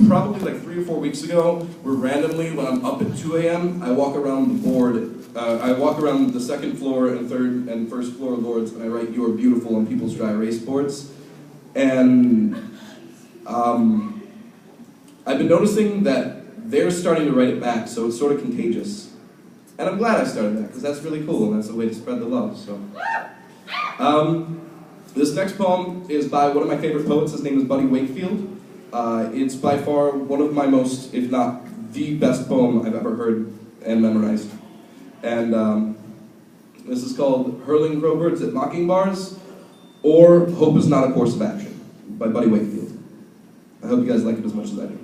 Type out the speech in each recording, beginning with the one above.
probably like 3 or 4 weeks ago, where randomly, when I'm up at 2 a.m., I walk around the board, I walk around the second floor and third and first floor boards, and I write "You are beautiful" on people's dry erase boards. And I've been noticing that they're starting to write it back, so it's sort of contagious. And I'm glad I started that, because that's really cool, and that's a way to spread the love, so. This next poem is by one of my favorite poets. His name is Buddy Wakefield. It's by far one of my most, if not the best poem I've ever heard and memorized. And this is called Hurling Crowbirds at Mocking Bars, or Hope is Not a Course of Action, by Buddy Wakefield. I hope you guys like it as much as I do.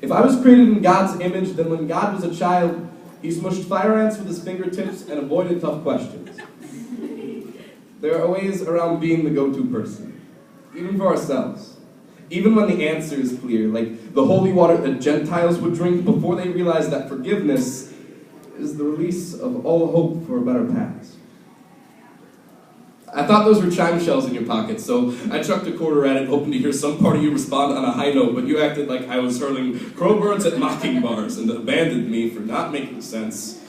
If I was created in God's image, then when God was a child, he smushed fire ants with his fingertips and avoided tough questions. There are ways around being the go-to person, even for ourselves. Even when the answer is clear, like the holy water that Gentiles would drink before they realized that forgiveness is the release of all hope for a better past. I thought those were chime shells in your pocket, so I chucked a quarter at it, hoping to hear some part of you respond on a high note, but you acted like I was hurling crowbirds at mocking bars and abandoned me for not making sense.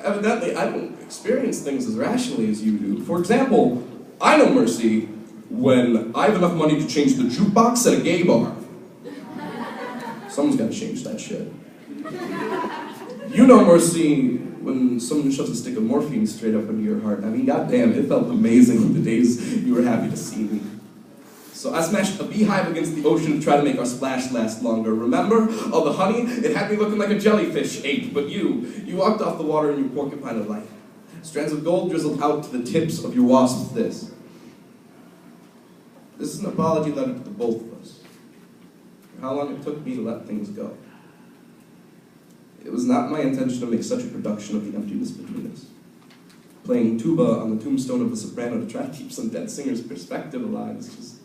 Evidently, I don't experience things as rationally as you do. For example, I know mercy when I have enough money to change the jukebox at a gay bar. Someone's got to change that shit. You know mercy when someone shoves a stick of morphine straight up into your heart. I mean, goddamn, it felt amazing the days you were happy to see me. So I smashed a beehive against the ocean to try to make our splash last longer. Remember? All the honey? It had me looking like a jellyfish ate, but you walked off the water in your porcupine of light. Strands of gold drizzled out to the tips of your wasp's this. This is an apology letter to the both of us. For how long it took me to let things go. It was not my intention to make such a production of the emptiness between us. Playing tuba on the tombstone of a soprano to try to keep some dead singer's perspective alive is just...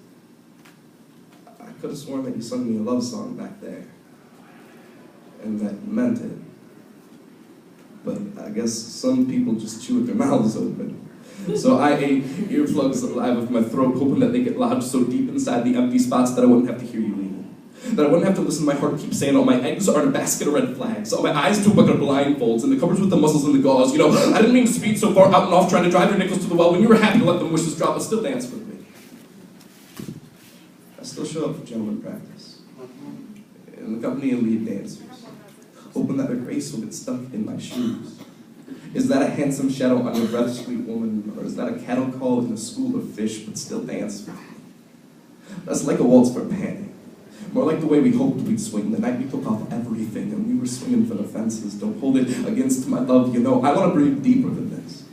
I could have sworn that you sung me a love song back there. And that you meant it. But I guess some people just chew with their mouths open. So I ate earplugs alive with my throat, hoping that they get lodged so deep inside the empty spots that I wouldn't have to hear you leaving. That I wouldn't have to listen to my heart keep saying all my eggs are in a basket of red flags, all my eyes to a bucket of blindfolds, and the covers with the muzzles and the gauze. You know, I didn't mean to speed so far out and off trying to drive your nickels to the well when you were happy to let them wishes drop, but still dance with me. I still show up for gentleman practice. In the company of lead dancers. Hoping that their grace will get stuck in my shoes. Is that a handsome shadow on your breath, sweet woman, or is that a cattle call in a school of fish, but still dance with me? That's like a waltz for panic. More like the way we hoped we'd swing the night we took off everything and we were swinging for the fences. Don't hold it against my love, you know. I want to breathe deeper than this.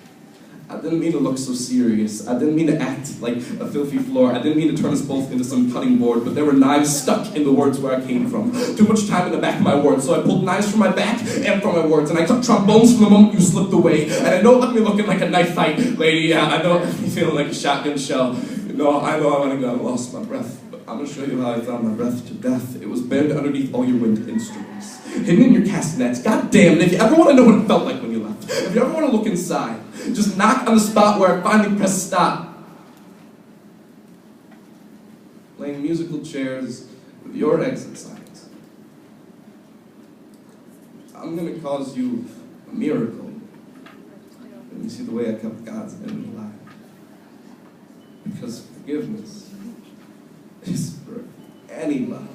I didn't mean to look so serious. I didn't mean to act like a filthy floor. I didn't mean to turn us both into some cutting board, but there were knives stuck in the words where I came from. Too much time in the back of my words, so I pulled knives from my back and from my words, and I took trombones from the moment you slipped away. And I know it left me looking like a knife fight, lady. Yeah, I know it left me feeling like a shotgun shell. You know, I know I went and got lost my breath. I'm going to show you how I found my breath to death. It was buried underneath all your wind instruments. Hidden in your castanets. God damn it, if you ever want to know what it felt like when you left, if you ever want to look inside, just knock on the spot where I finally pressed stop. Playing musical chairs with your exit signs. I'm going to cause you a miracle when you see the way I kept God's image alive. Because forgiveness is for anybody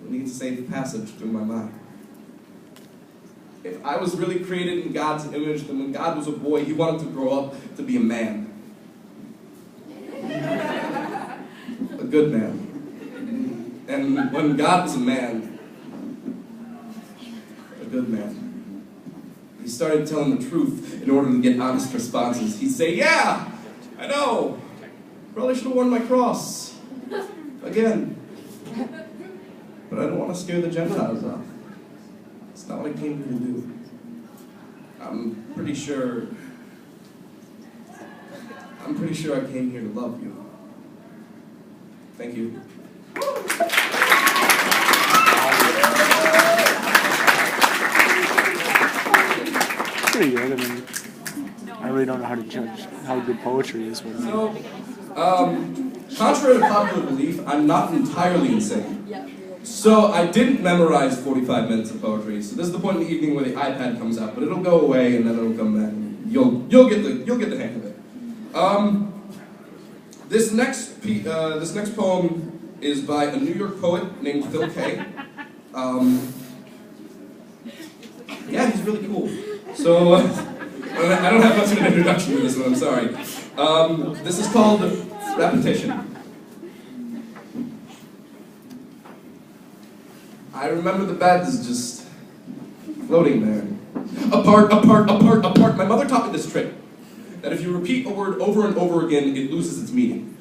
who needs safe passage through my mind. If I was really created in God's image, then when God was a boy, he wanted to grow up to be a man. A good man. And when God was a man, a good man, he started telling the truth in order to get honest responses. He'd say, yeah, I know, probably should have worn my cross. Again. But I don't want to scare the Gentiles off. It's not what I came here to do. I'm pretty sure I came here to love you. Thank you. Pretty good. I mean, I really don't know how to judge how good poetry is. So, contrary to popular belief, I'm not entirely insane. So I didn't memorize 45 minutes of poetry. So this is the point in the evening where the iPad comes out, but it'll go away and then it'll come back. You'll get the hang of it. This next poem is by a New York poet named Phil Kaye. Yeah, he's really cool. So I don't have much of an introduction to this one. I'm sorry. This is called Repetition. I remember the beds just floating there. Apart. My mother taught me this trick, that if you repeat a word over and over again, it loses its meaning.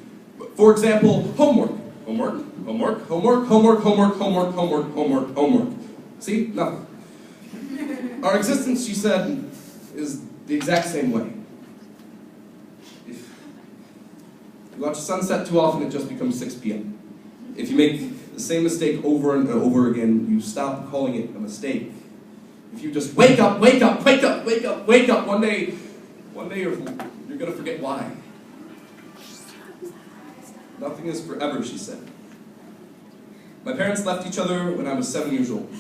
For example, homework. Homework. See? Nothing. Our existence, she said, is the exact same way. If you watch sunset too often, it just becomes 6 p.m. If you make the same mistake over and over again, you stop calling it a mistake. If you just wake up, one day you're gonna forget why. Nothing is forever, she said. My parents left each other when I was 7 years old.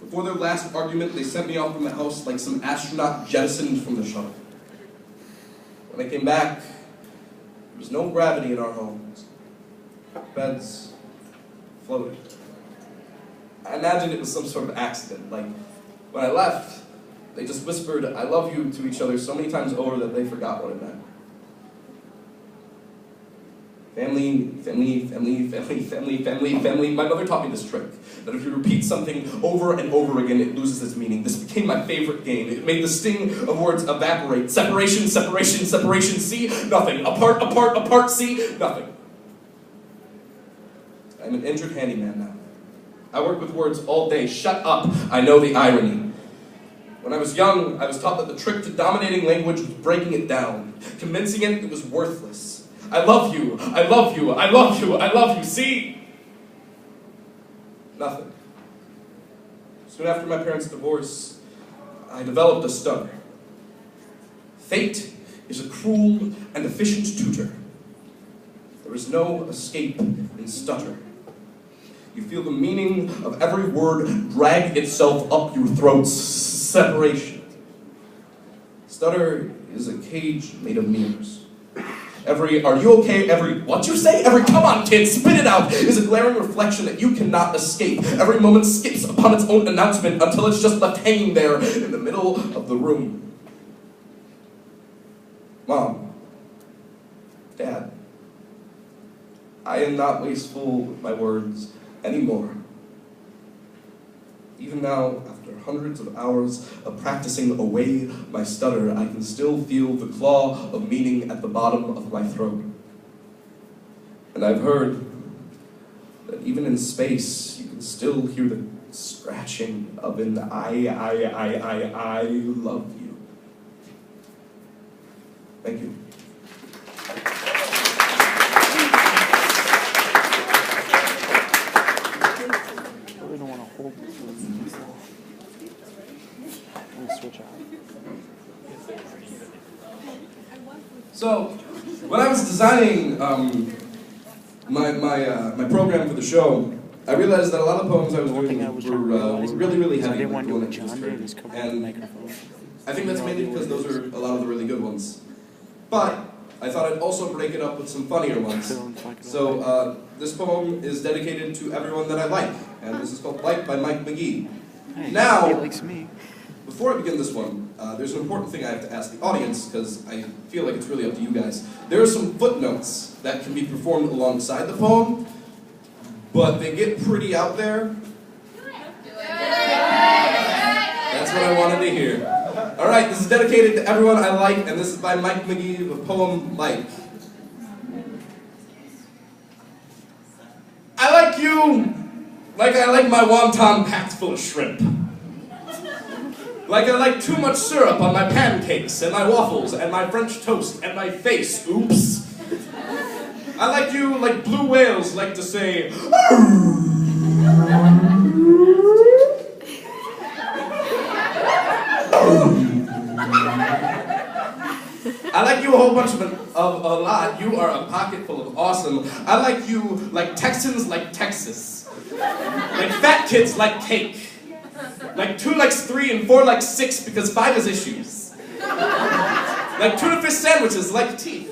Before their last argument, they sent me off from the house like some astronaut jettisoned from the shuttle. When I came back, there was no gravity in our homes. Beds floated. I imagined it was some sort of accident, like when I left, they just whispered, "I love you" to each other so many times over that they forgot what it meant. Family. My mother taught me this trick, that if you repeat something over and over again, it loses its meaning. This became my favorite game. It made the sting of words evaporate. Separation, see, nothing. Apart, see, nothing. I'm an injured handyman now. I work with words all day. Shut up, I know the irony. When I was young, I was taught that the trick to dominating language was breaking it down. Convincing it was worthless. I love you, see? Nothing. Soon after my parents' divorce, I developed a stutter. Fate is a cruel and efficient tutor. There is no escape in stutter. You feel the meaning of every word drag itself up your throat's separation. Stutter is a cage made of mirrors. Every "are you okay?" every "what you say?" every "come on kid, spit it out" is a glaring reflection that you cannot escape. Every moment skips upon its own announcement until it's just left hanging there in the middle of the room. Mom, Dad, I am not wasteful with my words anymore. Even now, after hundreds of hours of practicing away my stutter, I can still feel the claw of meaning at the bottom of my throat. And I've heard that even in space, you can still hear the scratching of an I love you. Thank you. So, when I was designing my program for the show, I realized that a lot of poems I was doing were really heavy. And I think that's mainly because those are a lot of the really good ones. But I thought I'd also break it up with some funnier ones. So this poem is dedicated to everyone that I like, and this is called "Like" by McGee. Now, he likes me. Before I begin this one, there's an important thing I have to ask the audience, because I feel like it's really up to you guys. There are some footnotes that can be performed alongside the poem, but they get pretty out there. That's what I wanted to hear. All right, this is dedicated to everyone I like, and this is by McGee, the poem "Like." I like you like I like my wonton packed full of shrimp. Like I like too much syrup on my pancakes, and my waffles, and my French toast, and my face. Oops. I like you like blue whales like to say, I like you a whole bunch of a lot. You are a pocket full of awesome. I like you like Texans like Texas. Like fat kids like cake. Like 2 likes 3 and 4 likes 6 because 5 is issues. Like tuna fish sandwiches like teeth.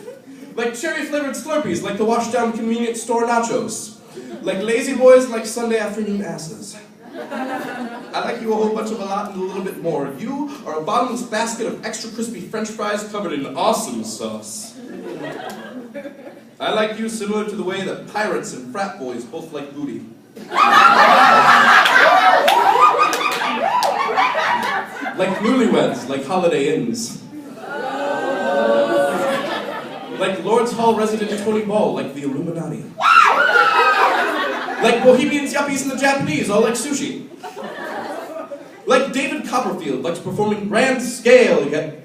Like cherry flavored Slurpees like the washed down convenience store nachos. Like lazy boys like Sunday afternoon asses. I like you a whole bunch of a lot and a little bit more. You are a bottomless basket of extra crispy French fries covered in awesome sauce. I like you similar to the way that pirates and frat boys both like booty. Like newlyweds, like Holiday Inns. Like Lord's Hall resident Tony Ball, like the Illuminati. Like Bohemians, Yuppies, and the Japanese, all like sushi. Like David Copperfield likes performing grand scale, yet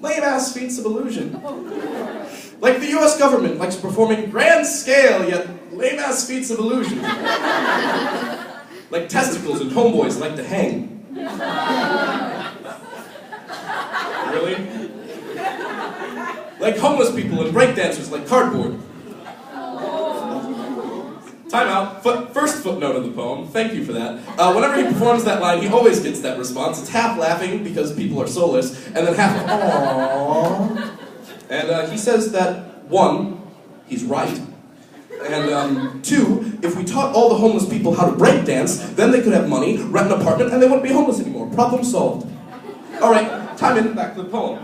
lame-ass feats of illusion. Like the US government likes performing grand scale, yet lame-ass feats of illusion. Like testicles and homeboys like to hang. Really? Like homeless people and breakdancers like cardboard. Time out. First footnote of the poem. Thank you for that. Whenever he performs that line, he always gets that response. It's half laughing because people are soulless, and then half aww. And he says that 1, he's right, and 2, if we taught all the homeless people how to break dance, then they could have money, rent an apartment, and they wouldn't be homeless anymore. Problem solved. All right, time in. Back to the poem.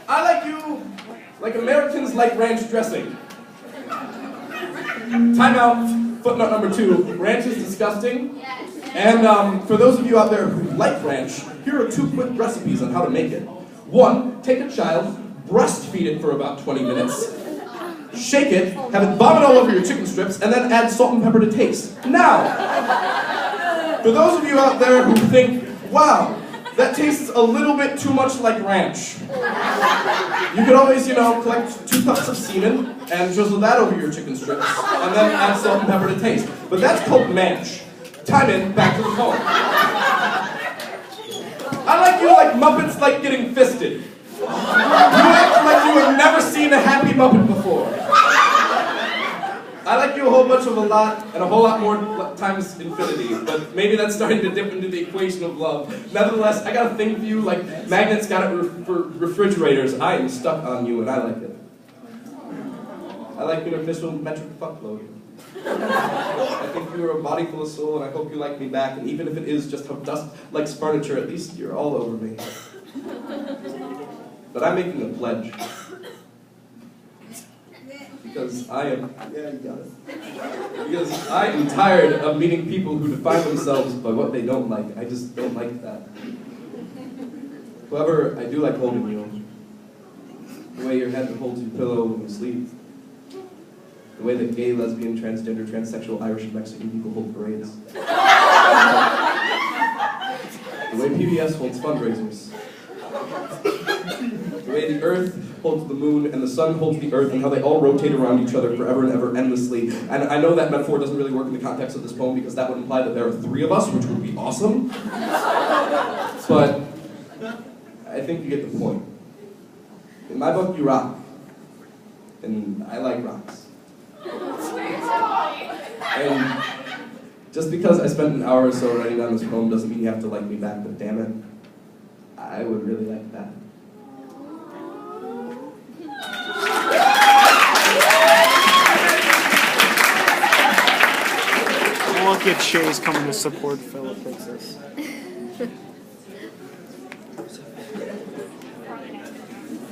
I like you like Americans like ranch dressing. Time out. Footnote number 2. Ranch is disgusting. And for those of you out there who like ranch, here are 2 quick recipes on how to make it. 1, take a child, breastfeed it for about 20 minutes, shake it, have it vomit all over your chicken strips, and then add salt and pepper to taste. Now, for those of you out there who think, wow, that tastes a little bit too much like ranch, you could always, collect 2 cups of semen and drizzle that over your chicken strips, and then add salt and pepper to taste. But that's called manch. Time in, back to the poem. I like you like Muppets like getting fisted. You act like you have never seen a happy Muppet before. I like you a whole bunch of a lot, and a whole lot more times infinity, but maybe that's starting to dip into the equation of love. Nevertheless, I got a thing for you, like magnets got it for refrigerators. I am stuck on you, and I like it. I like your official metric fuckload. I think you are a body full of soul, and I hope you like me back, and even if it is just how dust likes furniture, at least you're all over me. But I'm making a pledge. Because I am, Because I am tired of meeting people who define themselves by what they don't like. I just don't like that. However, I do like holding you. The way your head holds your pillow when you sleep. The way that gay, lesbian, transgender, transsexual, Irish, and Mexican people hold parades. The way PBS holds fundraisers. The way the earth holds the moon and the sun holds the earth and how they all rotate around each other forever and ever endlessly. And I know that metaphor doesn't really work in the context of this poem because that would imply that there are 3 of us, which would be awesome. But I think you get the point. In my book, you rock. And I like rocks. And just because I spent an hour or so writing down this poem doesn't mean you have to like me back, but damn it, I would really like that. Look at Shay's coming to support fellow princess.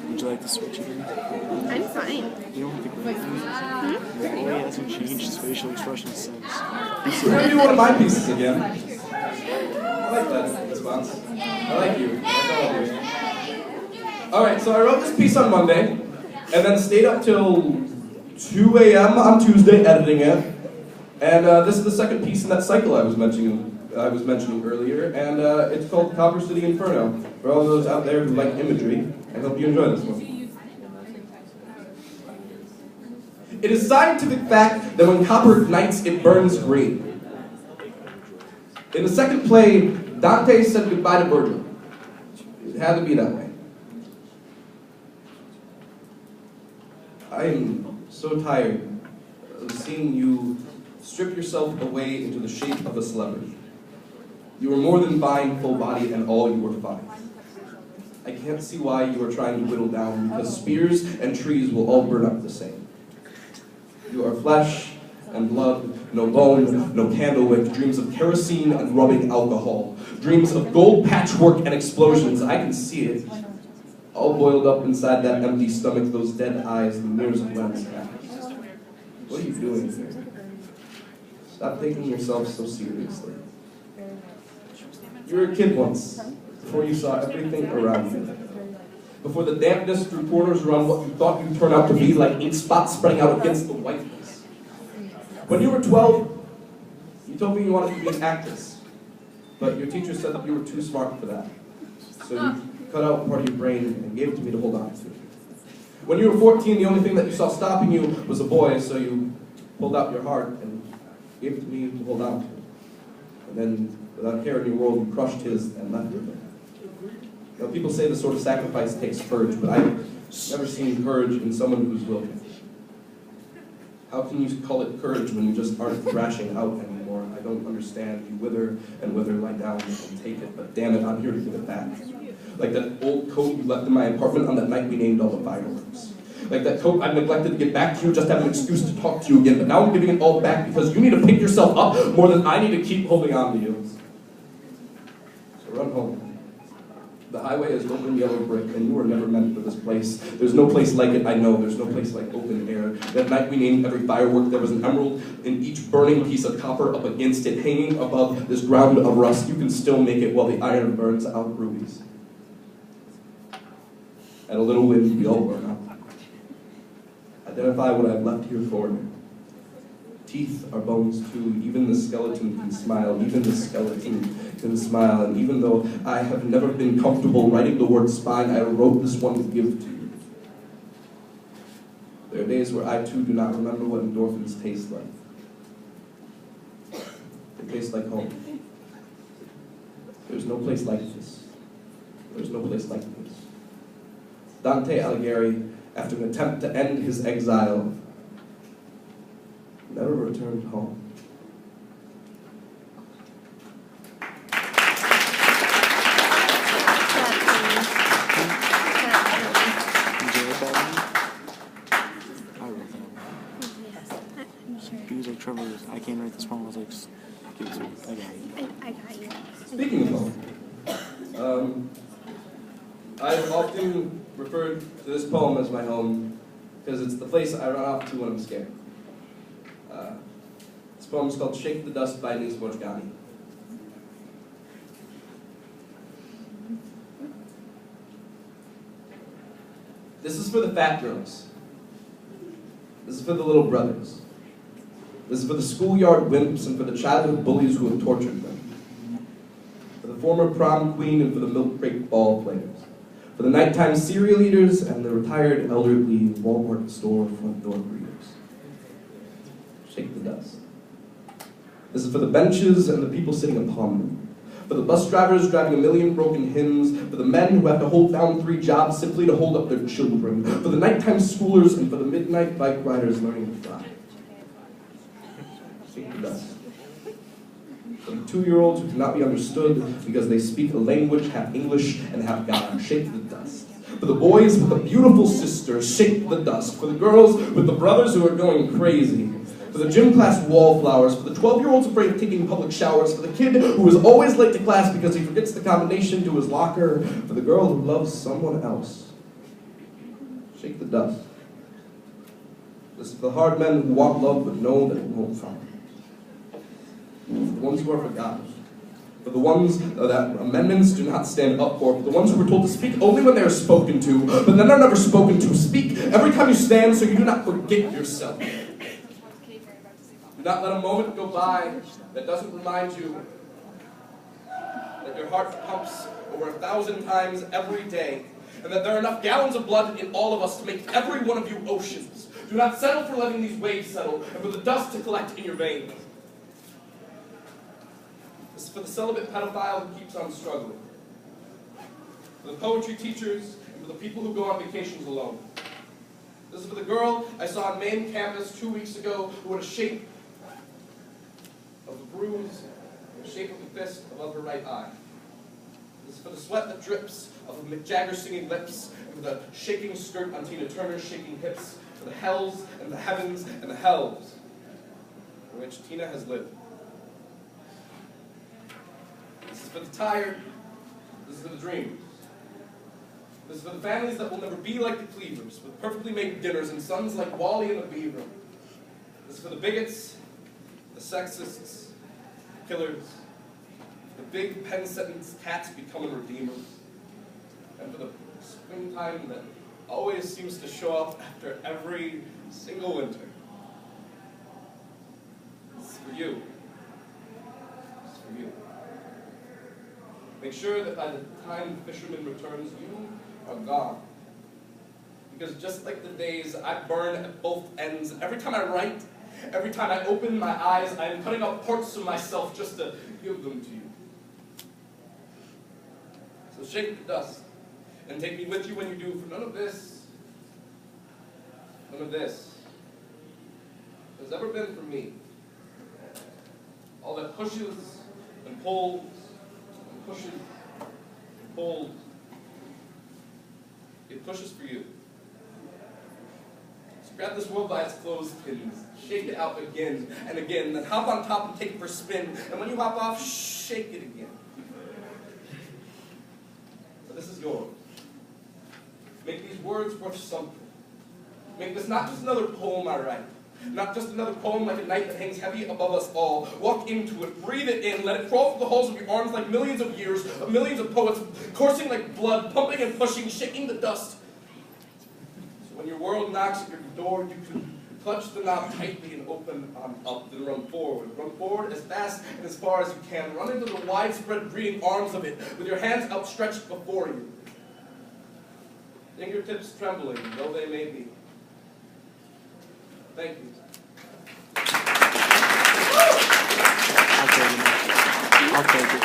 Would you like to switch again? I'm fine. You don't think we're Chloe hasn't changed facial expressions since. We're gonna do one of my pieces again. I like that response. I like you. Alright, so I wrote this piece on Monday, and then stayed up till 2 a.m. on Tuesday editing it. And this is the second piece in that cycle I was mentioning earlier, and it's called Copper City Inferno. For all those out there who like imagery, I hope you enjoy this one. It is scientific fact that when copper ignites, it burns green. In the second play, Dante said goodbye to Virgil. It had to be that way. I am so tired of seeing you strip yourself away into the shape of a celebrity. You are more than fine, full body, and all you are fine. I can't see why you are trying to whittle down, because spears and trees will all burn up the same. You are flesh and blood, no bone, no candlewick, dreams of kerosene and rubbing alcohol, dreams of gold patchwork and explosions. I can see it. All boiled up inside that empty stomach, those dead eyes, the mirrors of lens caps. What are you doing here? Stop taking yourself so seriously. You were a kid once, before you saw everything around you. Before the dampness threw corners around what you thought you'd turn out to be, like ink spots spreading out against the whiteness. When you were 12, you told me you wanted to be an actress, but your teacher said that you were too smart for that. So you cut out part of your brain and gave it to me to hold on to. When you were 14, the only thing that you saw stopping you was a boy, so you pulled out your heart and gave it to me to hold on to. And then, without care in your world, you crushed his and left it there. You know, people say this sort of sacrifice takes courage, but I've never seen courage in someone who's willing. How can you call it courage when you just aren't thrashing out anymore? I don't understand. You wither and wither, lie down and take it, but damn it, I'm here to give it back. Like that old coat you left in my apartment on that night we named all the fireworks. Like that coat I neglected to get back to you just to have an excuse to talk to you again, but now I'm giving it all back because you need to pick yourself up more than I need to keep holding on to you. So run home. The highway is open yellow brick, and you were never meant for this place. There's no place like it, I know. There's no place like open air. That night we named every firework, there was an emerald in each burning piece of copper up against it, hanging above this ground of rust. You can still make it while the iron burns out rubies. And a little wind, we all burn out. Identify what I've left here for. Teeth are bones too. Even the skeleton can smile. Even the skeleton can smile. And even though I have never been comfortable writing the word spine, I wrote this one to give to you. There are days where I too do not remember what endorphins taste like. They taste like home. There's no place like this. There's no place like this. Dante Alighieri, after an attempt to end his exile, never returned home. He was like, Trevor, I can't write this poem. I was like, give it to me. I got you. Speaking of home, I've often referred to this poem as my home because it's the place I run off to when I'm scared. This poem is called Shake the Dust by Mojgani. This is for the fat girls. This is for the little brothers. This is for the schoolyard wimps and for the childhood bullies who have tortured them. For the former prom queen and for the milk crate ball players. For the nighttime cereal eaters and the retired elderly Walmart store front door greeters. Shake the dust. This is for the benches and the people sitting upon them. For the bus drivers driving a million broken hymns. For the men who have to hold down 3 jobs simply to hold up their children. For the nighttime schoolers and for the midnight bike riders learning to fly. Shake the dust. For the 2-year-olds who cannot be understood because they speak a language half English and half God. Shake the dust. For the boys with the beautiful sisters, shake the dust. For the girls with the brothers who are going crazy. For the gym class wallflowers. For the 12-year-olds afraid of taking public showers. For the kid who is always late to class because he forgets the combination to his locker. For the girl who loves someone else. Shake the dust. This is for the hard men who want love but know that it won't come. For the ones who are forgotten. For the ones that amendments do not stand up for the ones who were told to speak only when they are spoken to, but then are never spoken to. Speak every time you stand so you do not forget yourself. Do not let a moment go by that doesn't remind you that your heart pumps over 1,000 times every day, and that there are enough gallons of blood in all of us to make every one of you oceans. Do not settle for letting these waves settle, and for the dust to collect in your veins. This is for the celibate pedophile who keeps on struggling. For the poetry teachers, and for the people who go on vacations alone. This is for the girl I saw on main campus 2 weeks ago who had a shape of a bruise, and the shape of a fist above her right eye. This is for the sweat that drips off of Mick Jagger's singing lips, and for the shaking skirt on Tina Turner's shaking hips, for the hells and the heavens and the hells in which Tina has lived. This is for the tired. This is for the dreamers. This is for the families that will never be like the Cleavers, with perfectly made dinners and sons like Wally and the Beaver. This is for the bigots, the sexists, killers, the big pen sentence cats becoming redeemers, and for the springtime that always seems to show up after every single winter. This is for you. This is for you. Make sure that by the time the fisherman returns, you are gone. Because just like the days I burn at both ends, every time I write, every time I open my eyes, I am cutting out parts of myself just to give them to you. So shake the dust, and take me with you when you do, for none of this has ever been for me. All that pushes and pulls and pushes and pulls, it pushes for you. So grab this world by its clothespins, shake it out again and again, then hop on top and take it for a spin, and when you hop off, shake it again. So this is yours. Make these words worth something. Make this not just another poem I write, not just another poem like a night that hangs heavy above us all. Walk into it, breathe it in, let it crawl through the holes of your arms like millions of years, of millions of poets, coursing like blood, pumping and pushing, shaking the dust. So when your world knocks at your door, you can clutch the knob tightly and open on up, then run forward. Run forward as fast and as far as you can. Run into the widespread breathing arms of it, with your hands outstretched before you. Fingertips trembling, though they may be. Thank you. I'll take it.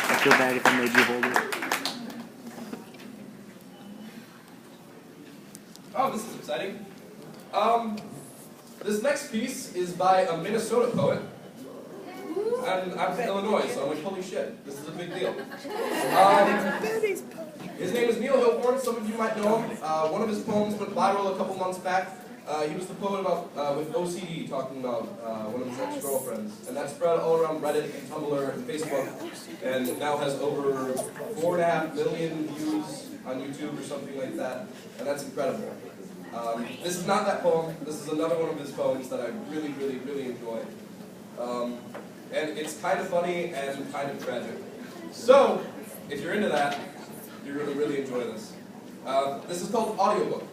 I feel bad if I made you hold it. Oh, this is exciting. This next piece is by a Minnesota poet. And I'm from Illinois, so I'm like, holy shit, this is a big deal. His name is Neil Hilborn. Some of you might know him. One of his poems went viral a couple months back. He was the poet about with OCD, talking about one of his ex-girlfriends. And that spread all around Reddit and Tumblr and Facebook, and now has over 4.5 million views on YouTube or something like that. And that's incredible. This is not that poem. This is another one of his poems that I really, really, really enjoy. And it's kind of funny and kind of tragic. So, if you're into that, you're going to really enjoy this. This is called Audiobook.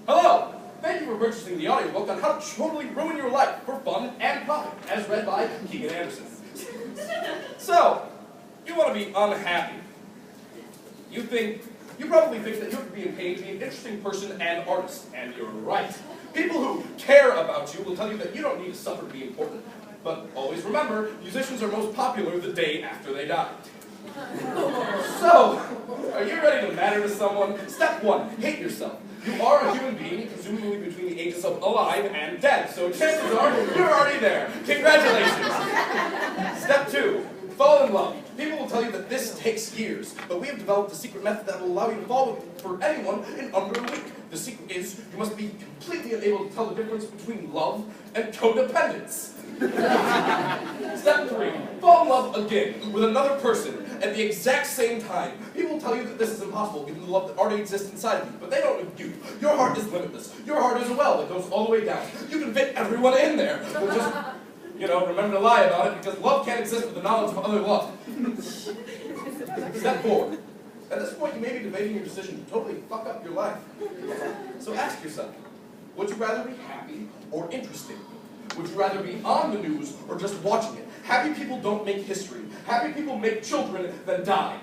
Hello! Thank you for purchasing the audiobook on how to totally ruin your life for fun and profit, as read by Keagan Anderson. So, you want to be unhappy. You probably think that you're being paid to be an interesting person and artist, and you're right. People who care about you will tell you that you don't need to suffer to be important. But always remember, musicians are most popular the day after they die. So, are you ready to matter to someone? Step 1, hate yourself. You are a human being, presumably between the ages of alive and dead, so chances are you're already there. Congratulations. Step 2, fall in love. People will tell you that this takes years, but we have developed a secret method that will allow you to fall for anyone in under a week. The secret is you must be completely unable to tell the difference between love and codependence. Step 3, fall in love again with another person at the exact same time. People will tell you that this is impossible given the love that already exists inside of you, but they don't know you. Your heart is limitless. Your heart is a well that goes all the way down. You can fit everyone in there. But just, remember to lie about it, because love can't exist with the knowledge of other love. Step 4. At this point, you may be debating your decision to totally fuck up your life. So ask yourself, would you rather be happy or interesting? Would you rather be on the news or just watching it? Happy people don't make history. Happy people make children that die.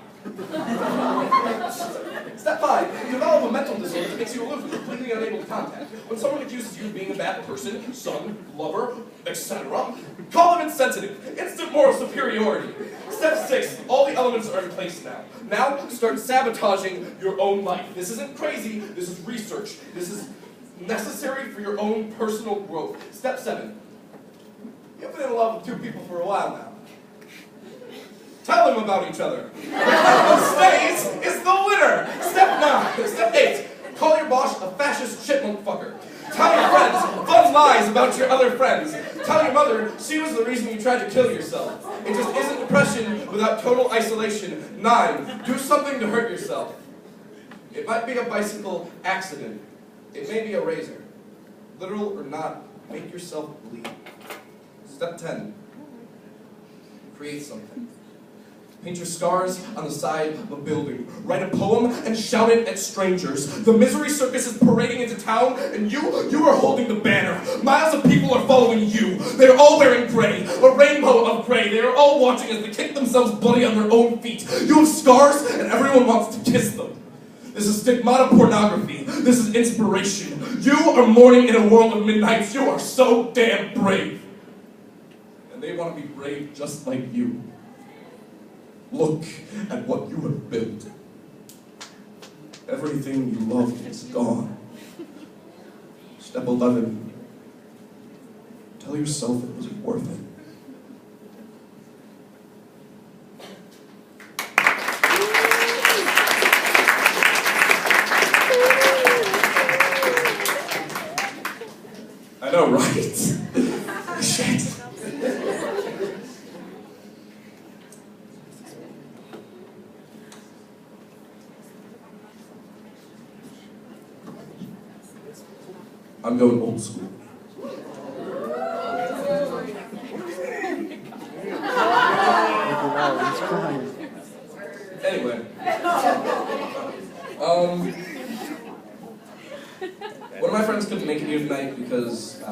Step 5, you develop a mental disorder that makes you aloof and completely unable to contact. When someone accuses you of being a bad person, son, lover, etc., call them insensitive. Instant moral superiority. Step 6, all the elements are in place now. Now, start sabotaging your own life. This isn't crazy, this is research. This is necessary for your own personal growth. Step 7. You've been in love with 2 people for a while now. Tell them about each other. Whoever stays is the winner. Step 8. Call your boss a fascist chipmunk fucker. Tell your friends fun lies about your other friends. Tell your mother she was the reason you tried to kill yourself. It just isn't depression without total isolation. 9. Do something to hurt yourself. It might be a bicycle accident. It may be a razor. Literal or not, make yourself bleed. Step 10. Create something. Paint your scars on the side of a building. Write a poem and shout it at strangers. The misery circus is parading into town, and you are holding the banner. Miles of people are following you. They are all wearing gray, a rainbow of gray. They are all watching as they kick themselves bloody on their own feet. You have scars, and everyone wants to kiss them. This is stigmata pornography. This is inspiration. You are mourning in a world of midnights. You are so damn brave. And they want to be brave just like you. Look at what you have built. Everything you loved is gone. Step 11. Tell yourself it was worth it. I know, right? Shit. I'm going old school. Anyway. One of my friends couldn't make it here tonight because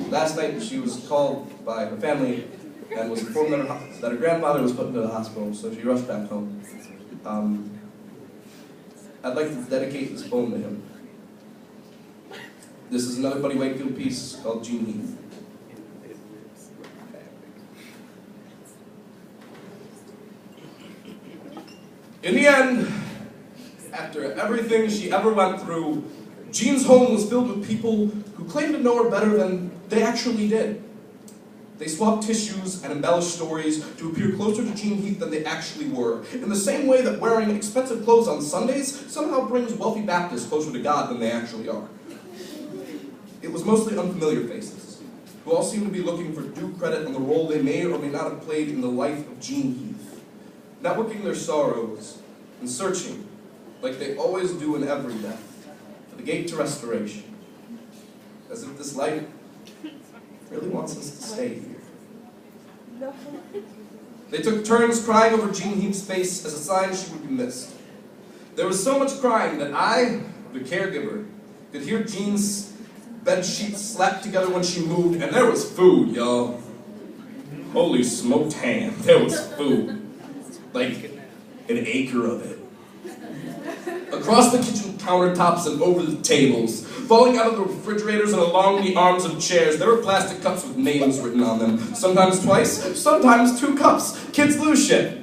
last night she was called by her family and was informed that her grandfather was put into the hospital, so she rushed back home. I'd like to dedicate this poem to him. This is another Buddy Wakefield piece called Gene Heath. In the end, after everything she ever went through, Jean's home was filled with people who claimed to know her better than they actually did. They swapped tissues and embellished stories to appear closer to Gene Heath than they actually were, in the same way that wearing expensive clothes on Sundays somehow brings wealthy Baptists closer to God than they actually are. It was mostly unfamiliar faces, who all seemed to be looking for due credit on the role they may or may not have played in the life of Gene Heath, networking their sorrows and searching, like they always do in every death, for the gate to restoration, as if this life really wants us to stay here. They took turns crying over Gene Heath's face as a sign she would be missed. There was so much crying that I, the caregiver, could hear Jean's bed sheets slapped together when she moved, and there was food, y'all. Holy smoked ham, there was food. Like an acre of it. Across the kitchen countertops and over the tables, falling out of the refrigerators and along the arms of chairs, there were plastic cups with names written on them. Sometimes twice, sometimes 2 cups. Kids lose shit.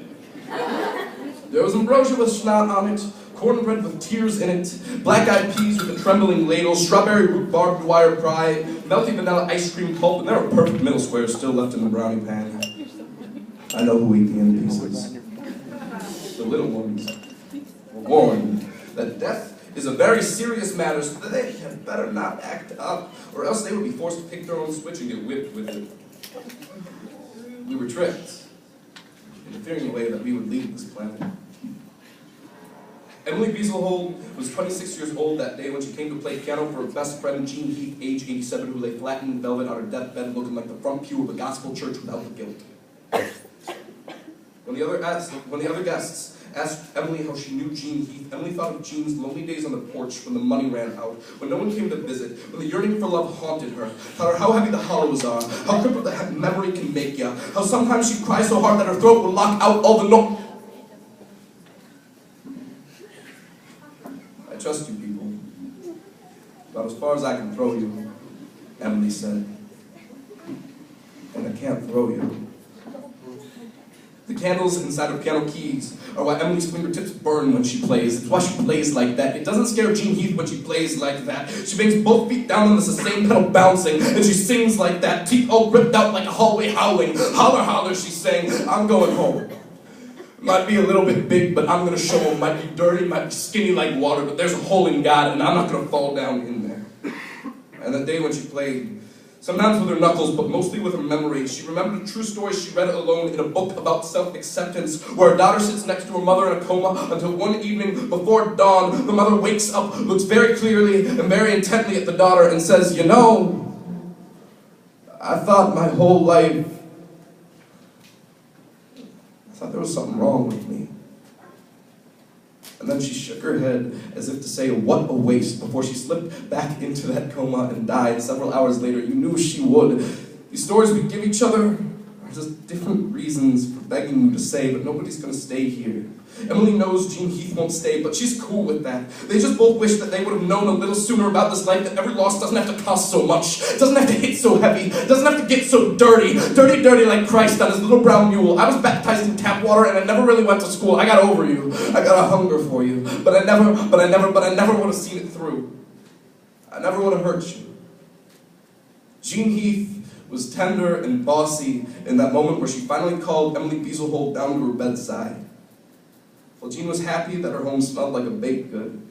There was ambrosia with snot on it, cornbread with tears in it, black-eyed peas with a trembling ladle, strawberry root barbed wire pie, melty vanilla ice cream pulp, and there were perfect middle squares still left in the brownie pan. I know who ate the end pieces. The little ones were warned that death is a very serious matter, so that they had better not act up, or else they would be forced to pick their own switch and get whipped with it. We were tricked into fearing the way that we would leave this planet. Emily Bieselhold was 26 years old that day when she came to play piano for her best friend, Gene Heath, age 87, who lay flat in velvet on her deathbed looking like the front pew of a gospel church without the guilt. When the other guests asked Emily how she knew Gene Heath, Emily thought of Gene's lonely days on the porch when the money ran out, when no one came to visit, when the yearning for love haunted her, taught her how heavy the hollows are, how crippled the memory can make you, how sometimes she'd cry so hard that her throat would lock out all the noise. I trust you people, about as far as I can throw you, Emily said. And I can't throw you. The candles inside her piano keys are why Emily's fingertips burn when she plays. It's why she plays like that. It doesn't scare Jean Heath when she plays like that. She bangs both feet down on the sustain pedal bouncing, and she sings like that, teeth all ripped out like a hallway howling. Holler, holler, she's saying, I'm going home. Might be a little bit big, but I'm gonna show them. Might be dirty, might be skinny like water, but there's a hole in God, and I'm not gonna fall down in there. And that day when she played, sometimes with her knuckles, but mostly with her memory, she remembered a true story she read alone in a book about self-acceptance, where a daughter sits next to her mother in a coma until one evening before dawn, the mother wakes up, looks very clearly and very intently at the daughter and says, you know, I thought my whole life, I thought there was something wrong with me. And then she shook her head as if to say, what a waste, before she slipped back into that coma and died several hours later. You knew she would. These stories we give each other are just different reasons for begging you to say, but nobody's going to stay here. Emily knows Jean Heath won't stay, but she's cool with that. They just both wish that they would have known a little sooner about this life, that every loss doesn't have to cost so much, doesn't have to hit so heavy, doesn't have to get so dirty. Dirty, dirty like Christ on his little brown mule. I was baptized in tap water and I never really went to school. I got over you. I got a hunger for you. But I never would have seen it through. I never would have hurt you. Jean Heath was tender and bossy in that moment where she finally called Emily Beaselholt down to her bedside. Well, Jean was happy that her home smelled like a baked good,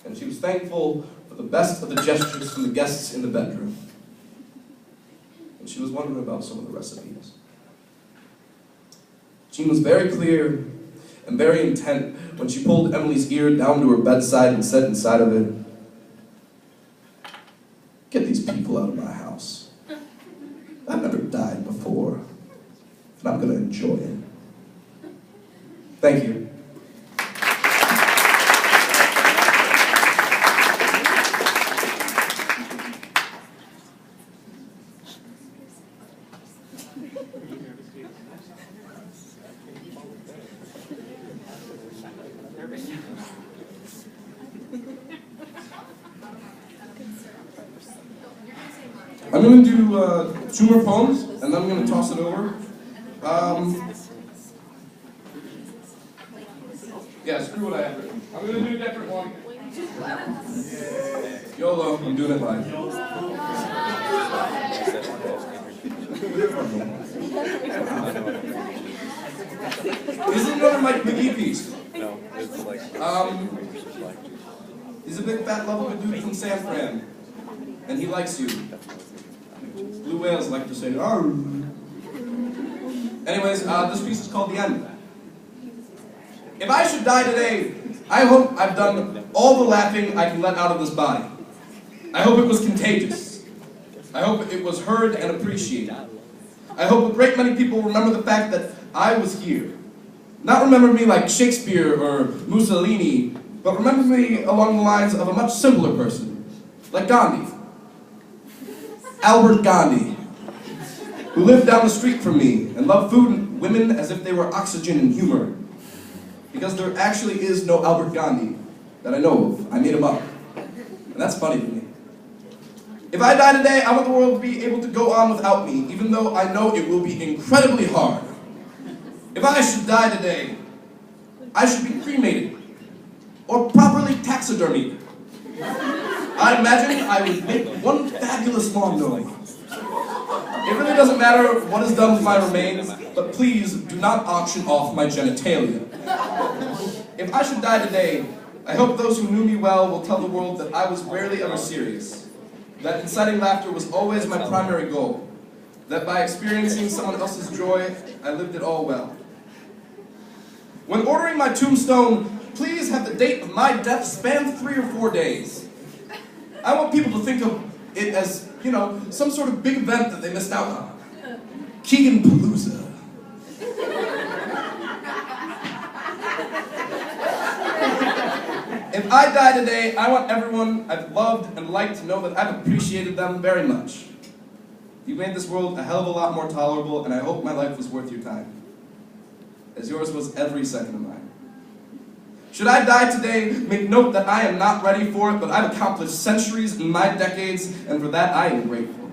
and she was thankful for the best of the gestures from the guests in the bedroom. And she was wondering about some of the recipes. Jean was very clear and very intent when she pulled Emily's ear down to her bedside and said inside of it, get these people out of my house. I've never died before, and I'm going to enjoy it. Thank you. I'm going to do 2 more poems, and then I'm going to toss it over. Yeah, screw what I have written. I'm going to do a different one. YOLO, I'm doing it live. This is another McGee piece. No, it's like... He's a big fat lovable dude from San Fran, and he likes you. Blue whales like to say, arr. Anyways, this piece is called The End. If I should die today, I hope I've done all the laughing I can let out of this body. I hope it was contagious. I hope it was heard and appreciated. I hope a great many people remember the fact that I was here. Not remember me like Shakespeare or Mussolini, but remember me along the lines of a much simpler person, like Gandhi. Albert Gandhi, who lived down the street from me and loved food and women as if they were oxygen and humor. Because there actually is no Albert Gandhi that I know of. I made him up. And that's funny to me. If I die today, I want the world to be able to go on without me, even though I know it will be incredibly hard. If I should die today, I should be cremated or properly taxidermied. I imagine I would make one fabulous long noise. It really doesn't matter what is done with my remains, but please do not auction off my genitalia. If I should die today, I hope those who knew me well will tell the world that I was rarely ever serious, that inciting laughter was always my primary goal, that by experiencing someone else's joy, I lived it all well. When ordering my tombstone, please have the date of my death span 3 or 4 days. I want people to think of it as, you know, some sort of big event that they missed out on. Keagan Palooza. If I die today, I want everyone I've loved and liked to know that I've appreciated them very much. You made this world a hell of a lot more tolerable, and I hope my life was worth your time, as yours was every second of mine. Should I die today, make note that I am not ready for it, but I've accomplished centuries in my decades, and for that I am grateful.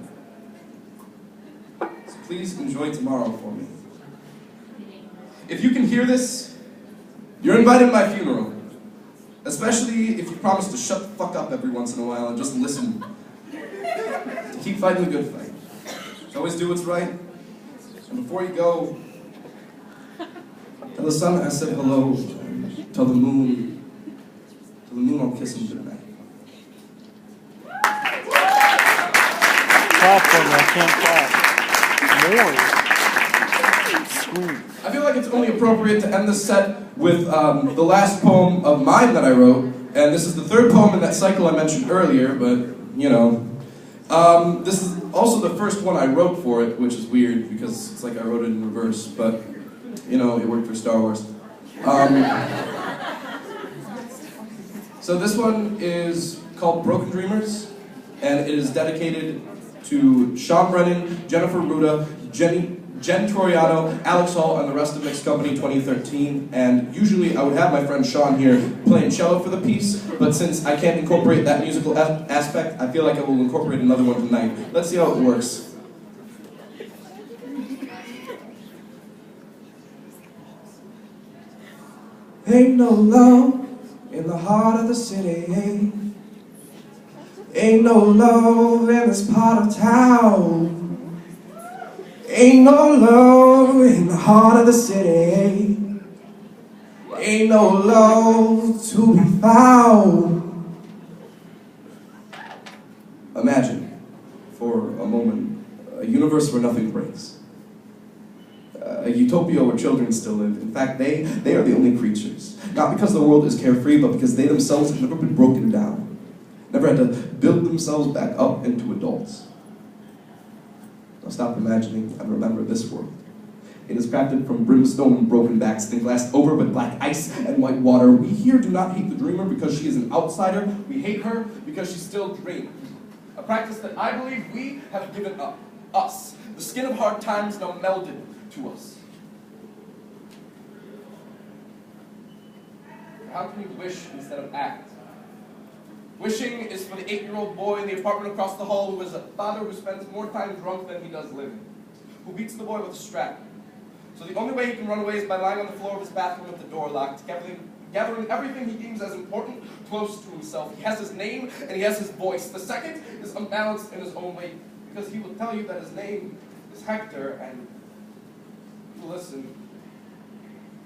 So please enjoy tomorrow for me. if you can hear this, you're invited to my funeral. Especially if you promise to shut the fuck up every once in a while and just listen. Keep fighting the good fight. Always do what's right. And before you go, tell the sun I said hello. And tell the moon I'll kiss him goodnight. Clap for me, I can't clap. More. Scream. I feel like it's only appropriate to end this set with the last poem of mine that I wrote. And this is the third poem in that cycle I mentioned earlier, but, you know. This is also the first one I wrote for it, which is weird because it's like I wrote it in reverse, but, you know, it worked for Star Wars. So this one is called Broken Dreamers, and it is dedicated to Sean Brennan, Jennifer Ruda, Jen Toriano, Alex Hall, and the rest of Mixed Company 2013. And usually I would have my friend Sean here playing cello for the piece, but since I can't incorporate that musical aspect, I feel like I will incorporate another one tonight. Let's see how it works. Ain't no love in the heart of the city. Ain't no love in this part of town. Ain't no love in the heart of the city. Ain't no love to be found. Imagine, for a moment, a universe where nothing breaks. A utopia where children still live. In fact, they are the only creatures. Not because the world is carefree, but because they themselves have never been broken down. Never had to build themselves back up into adults. Now stop imagining and remember this world. It is crafted from brimstone and broken backs, then glassed over with black ice and white water. We here do not hate the dreamer because she is an outsider. We hate her because she still dreams. A practice that I believe we have given up. Us. The skin of hard times now melded to us. How can you wish instead of act? Wishing is for the 8-year-old boy in the apartment across the hall who is a father who spends more time drunk than he does living, who beats the boy with a strap. So the only way he can run away is by lying on the floor of his bathroom with the door locked, gathering everything he deems as important close to himself. He has his name and he has his voice. The second is unbalanced in his own way, because he will tell you that his name is Hector, and you listen,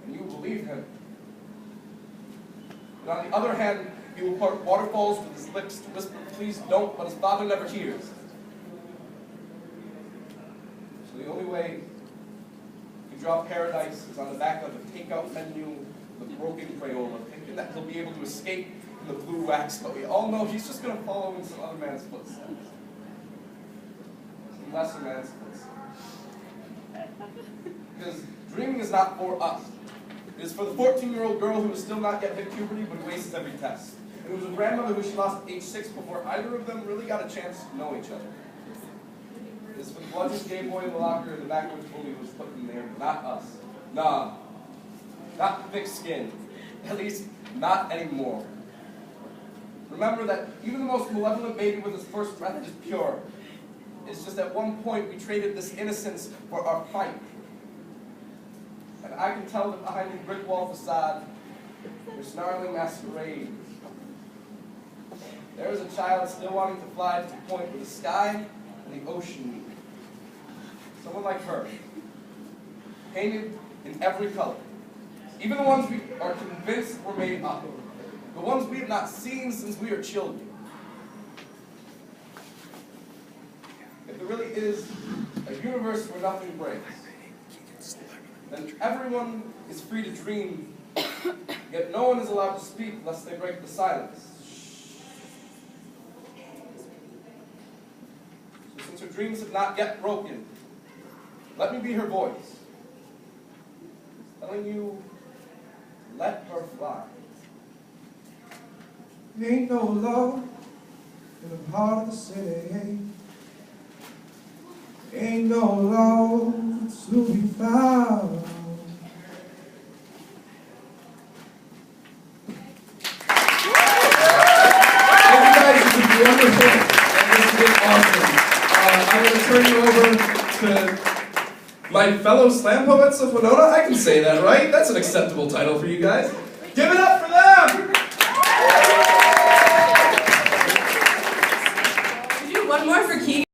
and you believe him. And on the other hand, he will part waterfalls with his lips to whisper, please don't, but his father never hears. So the only way to draw paradise is on the back of a takeout menu with a broken Crayola, thinking that he'll be able to escape from the blue wax, but we all know he's just going to follow in some other man's footsteps. Some lesser man's footsteps. Because dreaming is not for us. It is for the 14-year-old girl who has still not yet hit puberty, but who aces every test. And it was a grandmother who she lost at age 6 before either of them really got a chance to know each other. It is for the bludgeon gay boy in the locker in the back which bully was put in there, not us. Nah. Not thick skin. At least, not anymore. Remember that even the most malevolent baby with his first breath is pure. It's just at one point we traded this innocence for our fight. And I can tell that behind the brick wall facade, there's snarling masquerade. There is a child still wanting to fly to the point where the sky and the ocean meet. Someone like her, painted in every color. Even the ones we are convinced were made up. The ones we have not seen since we are children. If there really is a universe where nothing breaks, then everyone is free to dream, yet no one is allowed to speak lest they break the silence. So since her dreams have not yet broken, let me be her voice, telling you, let her fly. Ain't no love in the heart of the city. Ain't no love to be found. Thank you guys, this is wonderful, and this has been awesome. I'm going to turn you over to my My fellow slam poets of Winona? I can say that, right? That's an acceptable title for you guys. Give it up for them! One more for Keagan.